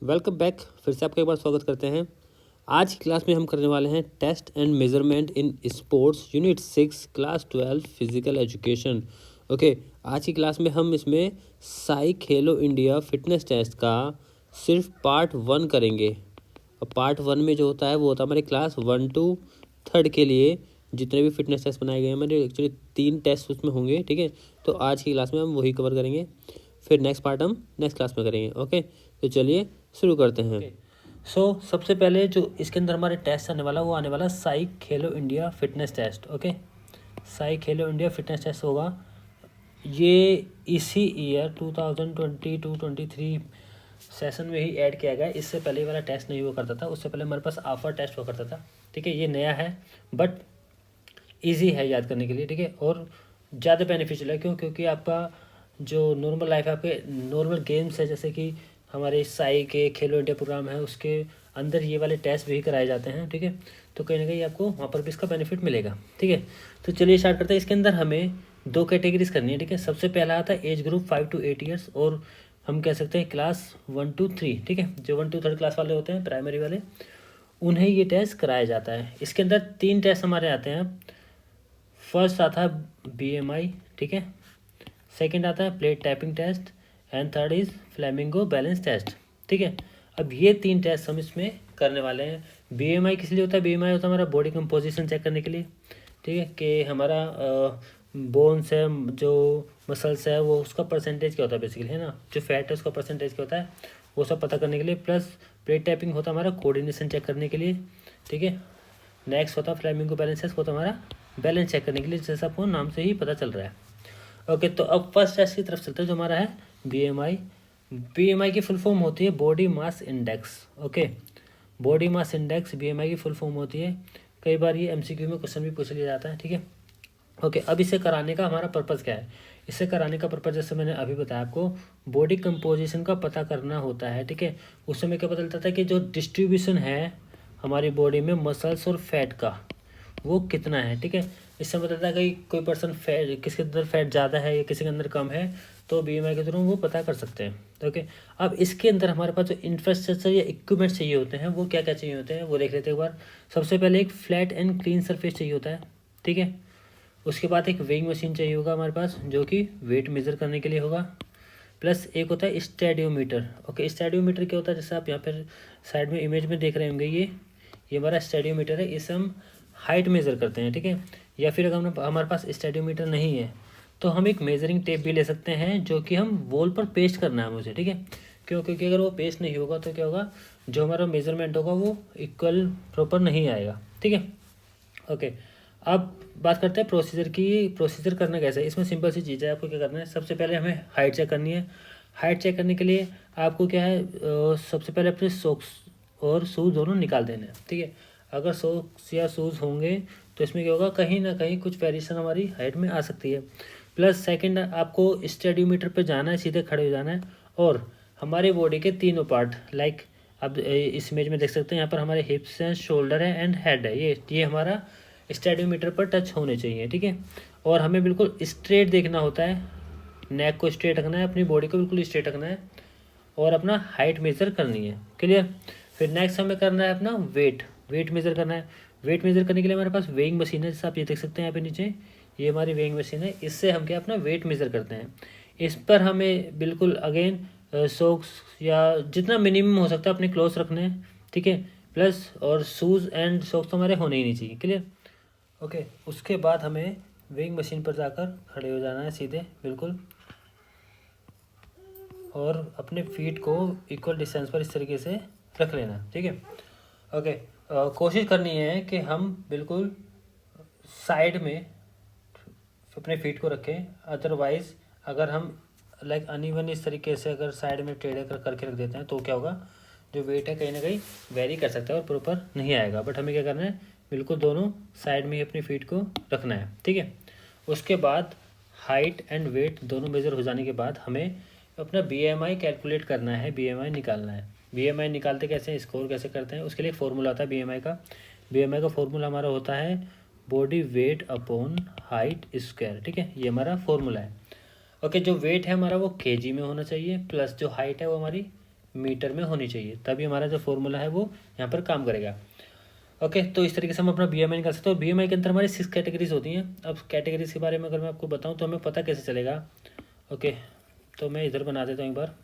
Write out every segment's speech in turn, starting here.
Welcome back. फिर से आपका एक बार स्वागत करते हैं। आज की क्लास में हम करने वाले हैं test and measurement in sports unit 6 class 12 physical education. Okay, आज की क्लास में हम इसमें Sai Khelo India fitness test का सिर्फ पार्ट 1 करेंगे। और पार्ट 1 में जो होता है वो होता है हमारे क्लास 1 to 3 के लिए जितने भी फिटनेस टेस्ट बनाए गए हैं हमारे एक्चुअली 3 टेस्ट उसमें होंगे। ठीक है, तो आज की क्लास में हम वही कवर करेंगे, फिर नेक्स्ट पार्ट हम नेक्स्ट क्लास में करेंगे। ओके, तो चलिए शुरू करते हैं। सबसे पहले जो इसके अंदर हमारे टेस्ट आने वाला वो आने वाला SAI Khelo India fitness test. Okay, SAI Khelo India fitness test होगा ये इसी ईयर 2022-23 सेशन में ही ऐड किया गया। इससे पहले ये वाला टेस्ट नहीं हुआ करता था, उससे पहले हमारे पास आफर टेस्ट हुआ करता था। ठीक है, ये नया है बट ईजी है याद करने के लिए। ठीक है, और ज़्यादा बेनिफिशियल है क्योंकि आपका जो नॉर्मल लाइफ है, आपके नॉर्मल गेम्स है, जैसे कि हमारे साई के खेलो इंडिया प्रोग्राम है उसके अंदर ये वाले टेस्ट भी कराए जाते हैं। ठीक है, तो कहीं ना कहीं आपको वहाँ पर भी इसका बेनिफिट मिलेगा। ठीक है, तो चलिए स्टार्ट करते हैं। इसके अंदर हमें 2 कैटेगरीज करनी है। ठीक है, सबसे पहला आता है एज ग्रुप 5 to 8 ईयर्स, और हम कह सकते हैं क्लास 1 to 3। ठीक है, जो 1 to 3 क्लास वाले होते हैं प्राइमरी वाले, उन्हें ये टेस्ट कराया जाता है। इसके अंदर 3 टेस्ट हमारे आते हैं। फर्स्ट आता है BMI, ठीक है, सेकंड आता है plate tapping test, and third is flamingo balance test. ठीक है, अब ये 3 टेस्ट हम इसमें करने वाले हैं। BMI किस लिए होता है? BMI होता है हमारा बॉडी कंपोजिशन चेक करने के लिए। ठीक है, कि हमारा बोन्स है, जो मसल्स है, वो उसका परसेंटेज क्या होता है बेसिकली, है ना, जो फैट है उसका परसेंटेज क्या होता है, वो सब पता करने के लिए। प्लस प्लेट टैपिंग होता है हमारा कोऑर्डिनेशन चेक करने के लिए। ठीक है, नेक्स्ट होता है फ्लेमिंगो बैलेंस टेस्ट, होता है हमारा बैलेंस चेक करने के लिए, जैसा आपको नाम से ही पता चल रहा है। ओके, तो अब फर्स्ट टेस्ट की तरफ चलते हैं जो हमारा है BMI। BMI की फुल फॉर्म होती है body mass index. Okay, body mass index BMI की फुल फॉर्म होती है। कई बार ये MCQ में क्वेश्चन भी पूछ लिया जाता है। ठीक है, ओके, अब इसे कराने का हमारा पर्पज़ क्या है? इसे कराने का पर्पज़ जैसे मैंने अभी बताया आपको, बॉडी कंपोजिशन का पता करना होता है। ठीक है, उस समय क्या पता चलता था कि जो डिस्ट्रीब्यूशन है हमारी बॉडी में मसल्स और फैट का, वो कितना है। ठीक है, इससे बताता है कि कोई पर्सन फैट, किसके अंदर फैट ज़्यादा है या किसी के अंदर कम है, तो BMI के थ्रू वो पता कर सकते हैं। ओके, अब इसके अंदर हमारे पास जो इंफ्रास्ट्रक्चर या इक्विपमेंट चाहिए होते हैं वो क्या क्या चाहिए होते हैं वो देख लेते हैं एक बार। सबसे पहले एक फ्लैट एंड क्लीन सरफेस चाहिए होता है। ठीक है, उसके बाद एक वेइंग मशीन चाहिए होगा हमारे पास, जो कि वेट मेज़र करने के लिए होगा। प्लस एक होता है स्टेडियोमीटर। ओके, स्टेडियोमीटर क्या होता है? जैसे आप यहाँ पर साइड में इमेज में देख रहे होंगे, ये हमारा स्टेडियोमीटर है। इससे हम हाइट मेज़र करते हैं। ठीक है, या फिर अगर हमारे पास स्टेडियोमीटर नहीं है तो हम एक मेजरिंग टेप भी ले सकते हैं, जो कि हम वॉल पर पेस्ट करना है मुझे। ठीक है, क्योंकि अगर वो पेस्ट नहीं होगा तो क्या होगा, जो हमारा मेजरमेंट होगा वो इक्वल प्रॉपर नहीं आएगा। ठीक है, ओके, अब बात करते हैं प्रोसीजर की। प्रोसीजर करना कैसे है? इसमें सिंपल सी चीज़ है। आपको क्या करना है, सबसे पहले हमें हाइट चेक करनी है। हाइट चेक करने के लिए आपको क्या है, सबसे पहले अपने सॉक्स और शूज़ दोनों निकाल देने हैं। ठीक है, अगर सॉक्स या शूज़ होंगे तो इसमें क्या होगा, कहीं ना कहीं कुछ वेरिएशन हमारी हाइट में आ सकती है। प्लस सेकंड, आपको स्टेडियोमीटर पे जाना है, सीधे खड़े हो जाना है, और हमारे बॉडी के तीनों पार्ट, लाइक अब इस इमेज में देख सकते हैं, यहाँ पर हमारे हिप्स हैं, शोल्डर है एंड हेड है, ये हमारा स्टेडियोमीटर पर टच होने चाहिए। ठीक है, और हमें बिल्कुल स्ट्रेट देखना होता है, नेक को स्ट्रेट रखना है, अपनी बॉडी को बिल्कुल स्ट्रेट रखना है, और अपना हाइट मेज़र करनी है। क्लियर? फिर नेक्स्ट हमें करना है अपना वेट मेज़र करना है। वेट मेज़र करने के लिए हमारे पास वेइंग मशीन है, जैसे आप ये देख सकते हैं यहाँ पे नीचे, ये हमारी वेइंग मशीन है। इससे हम क्या अपना वेट मेज़र करते हैं। इस पर हमें बिल्कुल अगेन सॉक्स या जितना मिनिमम हो सकता है अपने क्लोथ्स रखने हैं। ठीक है, प्लस और शूज़ एंड सॉक्स तो हमारे होने ही नहीं चाहिए। क्लियर? ओके, उसके बाद हमें वेइंग मशीन पर जाकर खड़े हो जाना है सीधे बिल्कुल, और अपने फीट को इक्वल डिस्टेंस पर इस तरीके से रख लेना। ठीक है, ओके, कोशिश करनी है कि हम बिल्कुल साइड में अपने फीट को रखें। अदरवाइज़ अगर हम लाइक अनइवन इस तरीके से अगर साइड में टेढ़े करके रख देते हैं तो क्या होगा, जो वेट है कहीं ना कहीं वेरी कर सकता है और प्रॉपर नहीं आएगा। बट हमें क्या करना है, बिल्कुल दोनों साइड में ही अपनी फीट को रखना है। ठीक है, उसके बाद हाइट एंड वेट दोनों मेज़र हो जाने के बाद हमें अपना BMI कैलकुलेट करना है, BMI निकालना है। BMI निकालते कैसे हैं, स्कोर कैसे करते हैं, उसके लिए एक फार्मूला आता है BMI का फार्मूला हमारा होता है body weight upon height square. ठीक है, ये हमारा फार्मूला है। ओके, जो वेट है हमारा वो kg में होना चाहिए, प्लस जो हाइट है वो हमारी मीटर में होनी चाहिए, तभी हमारा जो फॉर्मूला है वो यहाँ पर काम करेगा। ओके, तो इस तरीके से हम अपना BMI निकाल सकते हो। BMI के अंदर हमारी 6 कैटेगरीज होती हैं। अब कैटेगरीज के बारे में अगर मैं आपको बताऊँ तो हमें पता कैसे चलेगा। ओके, तो मैं इधर बना देता हूँ एक बार।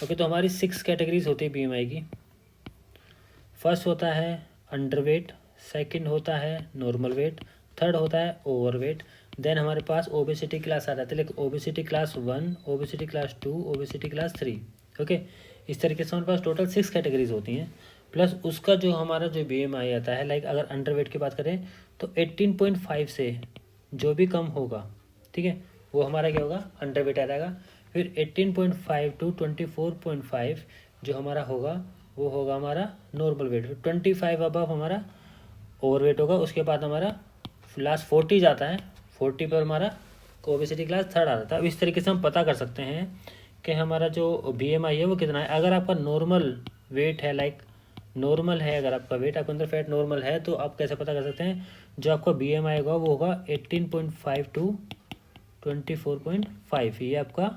ओके, तो हमारी 6 कैटेगरीज होती है BMI की। फर्स्ट होता है अंडरवेट, सेकंड होता है नॉर्मल वेट, थर्ड होता है ओवरवेट, देन हमारे पास ओबेसिटी क्लास आ जाती है, like obesity class 1, obesity class 2, obesity class 3। Okay, इस तरीके से हमारे पास टोटल 6 कैटेगरीज होती हैं। प्लस उसका जो हमारा जो BMI आता है, लाइक अगर अंडरवेट की बात करें तो 18.5 से जो भी कम होगा, ठीक है, वो हमारा क्या होगा, अंडरवेट आ जाएगा। फिर 18.5 टू 24.5 जो हमारा होगा वो होगा हमारा नॉर्मल वेट। 25 अबव हमारा ओवरवेट होगा। उसके बाद हमारा लास्ट 40 जाता है, 40 पर हमारा ओबेसिटी क्लास थर्ड आ जाता है। अब इस तरीके से हम पता कर सकते हैं कि हमारा जो BMI है वो कितना है। अगर आपका नॉर्मल वेट है, लाइक नॉर्मल है, अगर आपका वेट, आपके अंदर फैट नॉर्मल है, तो आप कैसे पता कर सकते हैं, जो आपका BMI होगा वो होगा 18.5 टू 24.5, ये आपका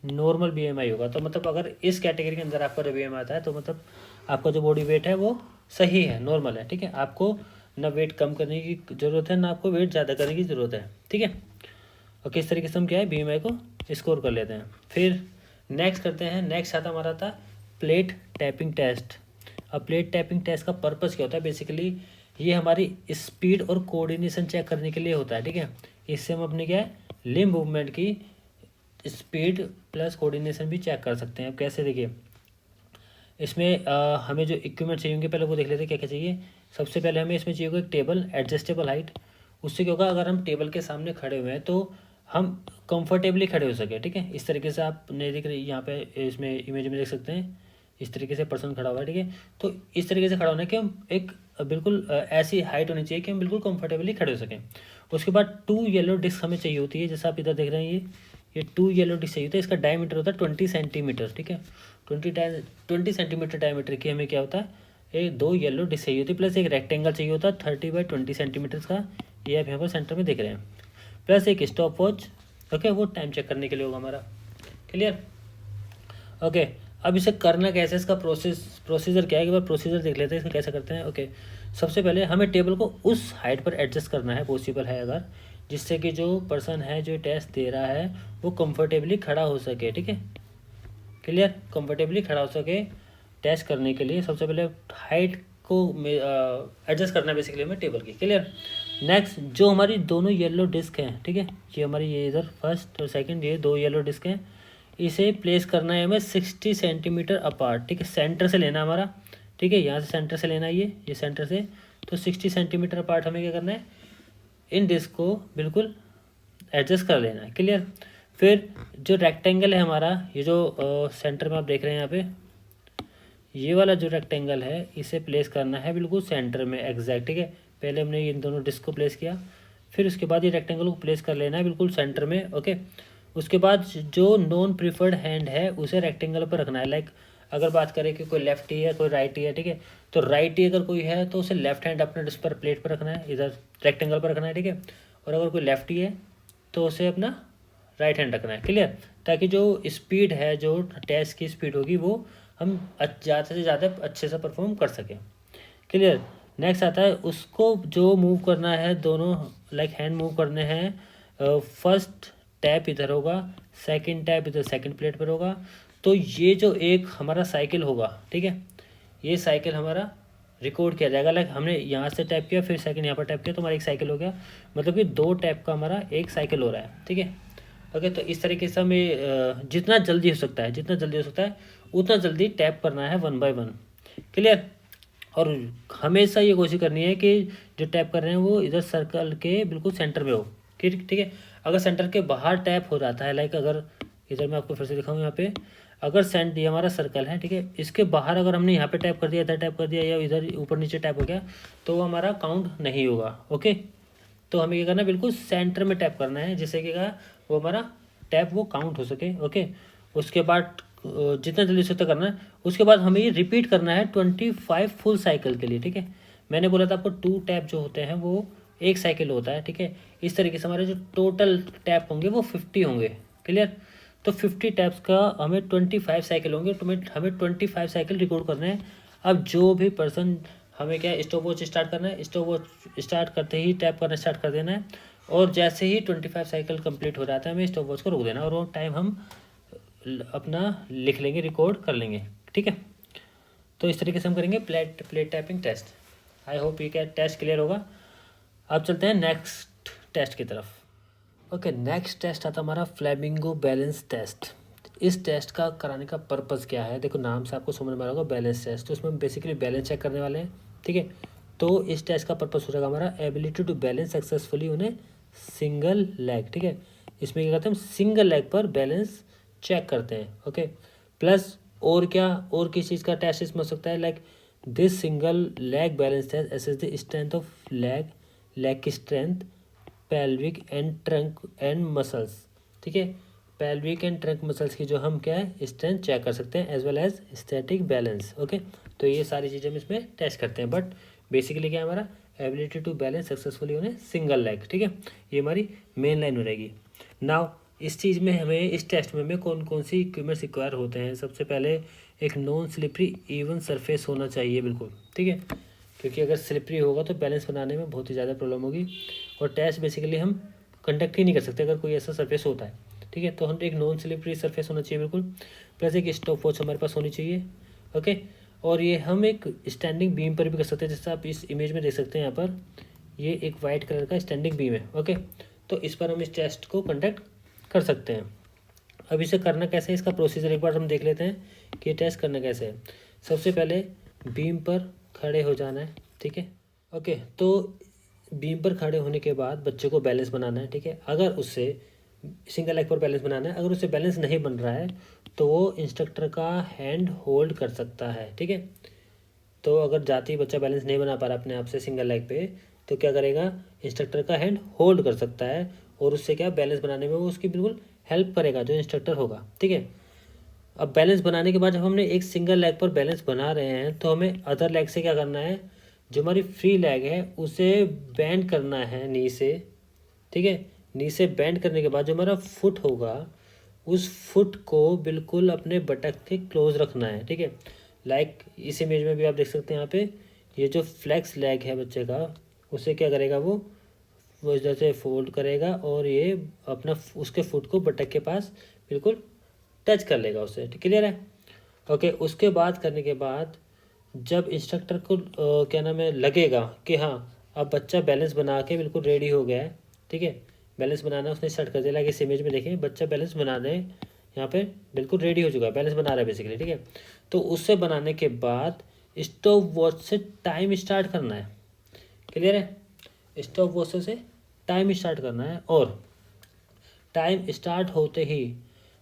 नॉर्मल BMI होगा। तो मतलब अगर इस कैटेगरी के अंदर आपका जो BMI आता है तो मतलब आपका जो बॉडी वेट है वो सही है, नॉर्मल है, ठीक है। आपको ना वेट कम करने की ज़रूरत है, ना आपको वेट ज़्यादा करने की ज़रूरत है, ठीक है। और किस तरीके से हम क्या है BMI को स्कोर कर लेते हैं। फिर नेक्स्ट करते हैं, नेक्स्ट आता हमारा था प्लेट टैपिंग टेस्ट। अब प्लेट टैपिंग टेस्ट का पर्पज़ क्या होता है, बेसिकली ये हमारी स्पीड और कोऑर्डिनेशन चेक करने के लिए होता है, ठीक है। इससे हम अपनी क्या है लिम्ब मूवमेंट की स्पीड प्लस कोऑर्डिनेशन भी चेक कर सकते हैं। अब कैसे, देखिए इसमें हमें जो इक्विपमेंट चाहिए होंगे पहले वो देख लेते हैं क्या क्या चाहिए। सबसे पहले हमें इसमें चाहिए होगा एक टेबल, एडजस्टेबल हाइट। उससे क्या होगा, अगर हम टेबल के सामने खड़े हुए हैं तो हम कंफर्टेबली खड़े हो सके, ठीक है। इस तरीके से आप नहीं देख रहे, यहाँ पे इसमें इमेज में देख सकते हैं, इस तरीके से पर्सन खड़ा हुआ है, ठीक है। तो इस तरीके से खड़ा होना है कि हम एक बिल्कुल ऐसी हाइट होनी चाहिए कि हम बिल्कुल कंफर्टेबली खड़े हो सकें। उसके बाद 2 येलो डिस्क हमें चाहिए होती है, जैसा आप इधर देख रहे हैं ये 2 येलो डिस्क चाहिए होता है। इसका डायमीटर होता है 20 सेंटीमीटर, ठीक है। 20 सेंटीमीटर डायमीटर की हमें क्या होता है, ये 2 येलो डिस्क चाहिए होती है। प्लस एक रेक्टेंगल चाहिए होता है 30x20 सेंटीमीटर का, ये आप यहाँ पर सेंटर में देख रहे हैं। प्लस एक स्टॉप वॉच, ओके, वो टाइम चेक करने के लिए होगा हमारा। Clear, okay. अब इसे करना कैसे, इसका प्रोसीजर क्या है, एक बार प्रोसीजर देख लेते हैं इसका कैसे करते हैं। ओके, सबसे पहले हमें टेबल को उस हाइट पर एडजस्ट करना है, पॉसिबल है अगर, जिससे कि जो पर्सन है जो टेस्ट दे रहा है वो कंफर्टेबली खड़ा हो सके, ठीक है। क्लियर, कंफर्टेबली खड़ा हो सके। टेस्ट करने के लिए सबसे पहले हाइट को एडजस्ट करना है बेसिकली हमें टेबल की। क्लियर, नेक्स्ट जो हमारी दोनों येलो डिस्क हैं, ठीक है, ये हमारी ये इधर फर्स्ट और सेकंड, ये 2 येलो डिस्क हैं, इसे प्लेस करना है हमें 60 सेंटीमीटर अपार्ट, ठीक है। सेंटर से लेना हमारा, ठीक है, यहाँ से सेंटर से लेना है ये सेंटर से। तो 60 सेंटीमीटर अपार्ट हमें क्या करना है, इन डिस्क को बिल्कुल एडजस्ट कर लेना है। क्लियर, फिर जो रेक्टेंगल है हमारा, ये जो सेंटर में आप देख रहे हैं यहाँ पे, ये वाला जो रेक्टेंगल है इसे प्लेस करना है बिल्कुल सेंटर में एग्जैक्ट, ठीक है। पहले हमने इन दोनों डिस्क को प्लेस किया, फिर उसके बाद ये रेक्टेंगल को प्लेस कर लेना है बिल्कुल सेंटर में, ओके। उसके बाद जो नॉन प्रीफर्ड हैंड है उसे रेक्टेंगल पर रखना है। लाइक अगर बात करें कि कोई लेफ्टी है कोई राइटी है, ठीक है, तो राइटी अगर कोई है तो उसे लेफ्ट हैंड अपने डिस्क पर प्लेट पर रखना है, इधर रेक्टेंगल पर रखना है, ठीक है। और अगर कोई लेफ्टी है तो उसे अपना राइट हैंड रखना है। क्लियर, ताकि जो स्पीड है, जो टेस्ट की स्पीड होगी वो हम ज़्यादा से ज़्यादा अच्छे से परफॉर्म कर सकें। क्लियर, नेक्स्ट आता है उसको जो मूव करना है, दोनों लाइक हैंड मूव करने हैं। फर्स्ट टैप इधर होगा, सेकंड टैप इधर सेकंड प्लेट पर होगा। तो ये जो एक हमारा साइकिल होगा, ठीक है, ये साइकिल हमारा रिकॉर्ड किया जाएगा। लाइक हमने यहाँ से टैप किया, फिर सेकंड यहाँ पर टैप किया, तो हमारा एक साइकिल हो गया, मतलब कि 2 टैप का हमारा एक साइकिल हो रहा है, ठीक है। ओके, तो इस तरीके से हमें जितना जल्दी हो सकता है उतना जल्दी टैप करना है 1 बाय 1। क्लियर, और हमेशा ये कोशिश करनी है कि जो टैप कर रहे हैं वो इधर सर्कल के बिल्कुल सेंटर में हो, ठीक है। अगर सेंटर के बाहर टैप हो जाता है, लाइक अगर इधर मैं आपको फिर से दिखाऊँ, यहाँ पे अगर ये हमारा सर्कल है, ठीक है, इसके बाहर अगर हमने यहाँ पे टैप कर दिया, इधर टैप कर दिया या इधर ऊपर नीचे टैप हो गया तो वो हमारा काउंट नहीं होगा, ओके। तो हमें क्या करना है, बिल्कुल सेंटर में टैप करना है, जिससे कि वो हमारा टैप वो काउंट हो सके, ओके। उसके बाद जितना जल्दी से करना है, उसके बाद हमें ये रिपीट करना है 25 फुल साइकिल के लिए, ठीक है। मैंने बोला था आपको 2 टैप जो होते हैं वो एक साइकिल होता है, ठीक है। इस तरीके से हमारे जो टोटल टैप होंगे वो 50 होंगे। क्लियर, तो 50 टैप्स का हमें 25 साइकिल होंगे, तो हमें 25 साइकिल रिकॉर्ड करने हैं। अब जो भी पर्सन हमें क्या स्टॉप वॉच स्टार्ट करना है, स्टॉप वॉच स्टार्ट करते ही टैप करना स्टार्ट कर देना है, और जैसे ही 25 साइकिल कंप्लीट हो जाता है हमें स्टॉप वॉच को रोक देना, और वो टाइम हम अपना लिख लेंगे, रिकॉर्ड कर लेंगे, ठीक है। तो इस तरीके से हम करेंगे plate tapping test. I hope ये क्या टेस्ट क्लियर होगा। अब चलते हैं नेक्स्ट टेस्ट की तरफ। ओके, नेक्स्ट टेस्ट आता हमारा फ्लेमिंगो बैलेंस टेस्ट। इस टेस्ट का कराने का पर्पज़ क्या है, देखो नाम से आपको समझ में आ रहा होगा बैलेंस टेस्ट, तो इसमें हम बेसिकली बैलेंस चेक करने वाले हैं, ठीक है। तो इस टेस्ट का पर्पज़ हो जाएगा हमारा एबिलिटी टू बैलेंस सक्सेसफुली उन्हें सिंगल लेग, ठीक है। इसमें क्या करते हैं हम सिंगल लेग पर बैलेंस चेक करते हैं, ओके। प्लस और क्या, और किस चीज़ का टेस्ट इसमें हो सकता है, like this single leg balance test assess the strength of leg की strength, pelvic and trunk and muscles, ठीक है। पेल्विक एंड ट्रंक मसल्स की जो हम क्या है स्ट्रेंथ चेक कर सकते हैं, as well as static balance, okay. तो ये सारी चीज़ें हम इसमें टेस्ट करते हैं, बट बेसिकली क्या है हमारा एबिलिटी टू बैलेंस सक्सेसफुली उन्हें सिंगल लेग, ठीक है। ये हमारी मेन लाइन हो रहेगी। नाउ इस चीज़ में हमें, इस टेस्ट में हमें कौन कौन सी इक्विपमेंट्स रिक्वायर होते हैं। सबसे पहले एक नॉन स्लिपरी इवन सरफेस होना चाहिए, बिल्कुल, ठीक है, क्योंकि अगर स्लिपरी होगा तो बैलेंस बनाने में बहुत ही ज़्यादा प्रॉब्लम होगी, और टेस्ट बेसिकली हम कंडक्ट ही नहीं कर सकते अगर कोई ऐसा सरफेस होता है, ठीक है। तो हम एक नॉन स्लिपरी सरफेस होना चाहिए बिल्कुल, प्लस एक स्टॉप वॉच हमारे पास होनी चाहिए, ओके। और ये हम एक स्टैंडिंग बीम पर भी कर सकते हैं, जैसे आप इस इमेज में देख सकते हैं, यहाँ पर ये एक वाइट कलर का स्टैंडिंग बीम है, ओके। तो इस पर हम इस टेस्ट को कंडक्ट कर सकते हैं। अब इसे करना कैसे है, इसका प्रोसीजर एक बार हम देख लेते हैं कि टेस्ट करना कैसे है। सबसे पहले बीम पर खड़े हो जाना है, ठीक है, ओके। तो बीम पर खड़े होने के बाद बच्चे को बैलेंस बनाना है, ठीक है। अगर उससे सिंगल लेग पर बैलेंस बनाना है, अगर उससे बैलेंस नहीं बन रहा है तो वो इंस्ट्रक्टर का हैंड होल्ड कर सकता है, ठीक है। तो अगर जाते ही बच्चा बैलेंस नहीं बना पा रहा अपने आप से सिंगल लेग पे, तो क्या करेगा, इंस्ट्रक्टर का हैंड होल्ड कर सकता है, और उससे क्या बैलेंस बनाने में वो उसकी बिल्कुल हेल्प करेगा जो इंस्ट्रक्टर होगा, ठीक है। अब बैलेंस बनाने के बाद जब हमने एक सिंगल लेग पर बैलेंस बना रहे हैं, तो हमें अदर लेग से क्या करना है, जो हमारी फ्री लेग है उसे बेंड करना है नी से, ठीक है। नी से बेंड करने के बाद जो हमारा फुट होगा, उस फुट को बिल्कुल अपने बटक के क्लोज रखना है, ठीक है। लाइक इस इमेज में भी आप देख सकते हैं, यहाँ पे ये जो फ्लेक्स लेग है बच्चे का, उसे क्या करेगा, वो इधर से फोल्ड करेगा, और ये अपना उसके फुट को बटक के पास बिल्कुल टच कर लेगा उससे, क्लियर है, ओके। उसके बाद करने के बाद जब इंस्ट्रक्टर को क्या नाम है लगेगा कि हाँ अब बच्चा बैलेंस बना के बिल्कुल रेडी हो गया है, ठीक है, बैलेंस बनाना उसने स्टार्ट कर दिया, लाइक इस इमेज में देखें बच्चा बैलेंस बनाने यहाँ पे बिल्कुल रेडी हो चुका है, बैलेंस बना रहा है बेसिकली, ठीक है। तो उससे बनाने के बाद स्टॉप वॉच से टाइम स्टार्ट करना है, क्लियर है, स्टॉप वॉच से टाइम स्टार्ट करना है, और टाइम स्टार्ट होते ही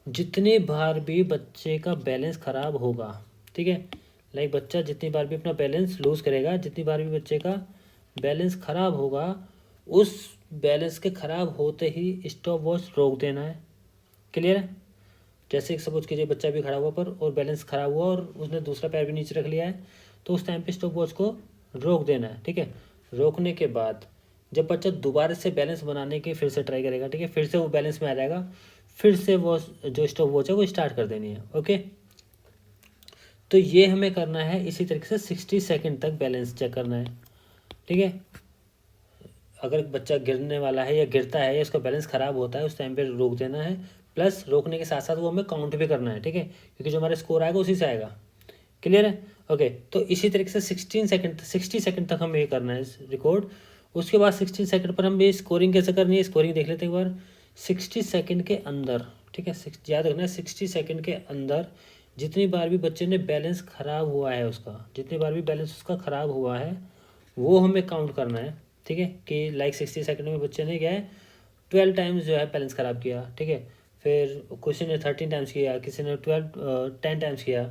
जितनी बार भी बच्चे का बैलेंस ख़राब होगा, ठीक है, लाइक बच्चा जितनी बार भी अपना बैलेंस लूज़ करेगा, जितनी बार भी बच्चे का बैलेंस ख़राब होगा, उस बैलेंस के ख़राब होते ही स्टॉप वॉच रोक देना है, क्लियर है। जैसे सपोज कीजिए बच्चा भी खड़ा हुआ पर और बैलेंस ख़राब हुआ और उसने दूसरा पैर भी नीचे रख लिया है, तो उस टाइम पे स्टॉप वॉच को रोक देना है, ठीक है। रोकने के बाद जब बच्चा दोबारा से बैलेंस बनाने की फिर से ट्राई करेगा, ठीक है, फिर से वो बैलेंस में आ जाएगा, फिर से वो जो स्टॉप वॉच है वो स्टार्ट कर देनी है, ओके। तो ये हमें करना है इसी तरीके से 60 सेकंड तक बैलेंस चेक करना है, ठीक है। अगर बच्चा गिरने वाला है या गिरता है या उसका बैलेंस ख़राब होता है, उस टाइम पे रोक देना है, प्लस रोकने के साथ साथ वो हमें काउंट भी करना है, ठीक है, क्योंकि जो हमारा स्कोर आएगा उसी से आएगा, क्लियर है, ओके। तो इसी तरीके से 60 सेकंड तक हमें ये करना है रिकॉर्ड। उसके बाद 60 सेकंड पर हम ये स्कोरिंग कैसे करनी है, स्कोरिंग देख लेते हैं एक बार। 60 सेकंड के अंदर, ठीक है, याद रखना है 60 सेकंड के अंदर जितनी बार भी बच्चे ने बैलेंस ख़राब हुआ है उसका, जितनी बार भी बैलेंस उसका ख़राब हुआ है वो हमें काउंट करना है, ठीक है, कि लाइक 60 सेकंड में बच्चे ने क्या है 12 टाइम्स जो है बैलेंस ख़राब किया, ठीक है, फिर किसी ने 13 टाइम्स किया, किसी ने 10 टाइम्स किया,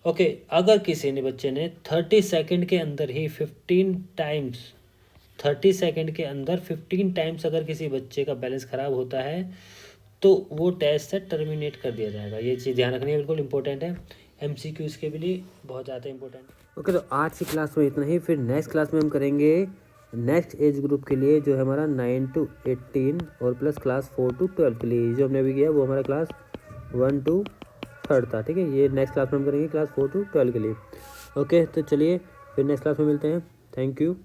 ओके। अगर किसी ने बच्चे ने 30 सेकंड के अंदर ही 15 टाइम्स, 30 सेकंड के अंदर 15 टाइम्स अगर किसी बच्चे का बैलेंस ख़राब होता है तो वो टेस्ट से टर्मिनेट कर दिया जाएगा। ये चीज़ ध्यान रखनी है, बिल्कुल इंपॉर्टेंट है, MCQs के भी लिए बहुत ज़्यादा इंपॉर्टेंट। ओके, तो आज की क्लास में इतना ही, फिर नेक्स्ट क्लास में हम करेंगे नेक्स्ट एज ग्रुप के लिए जो है हमारा 9 to 18 और प्लस क्लास 4 to 12 के लिए। जो हमने अभी किया वो हमारा क्लास 1 to 3rd था, ठीक है। ये नेक्स्ट क्लास में हम करेंगे क्लास 4 to 12 के लिए। ओके, तो चलिए फिर नेक्स्ट क्लास में मिलते हैं। Thank you.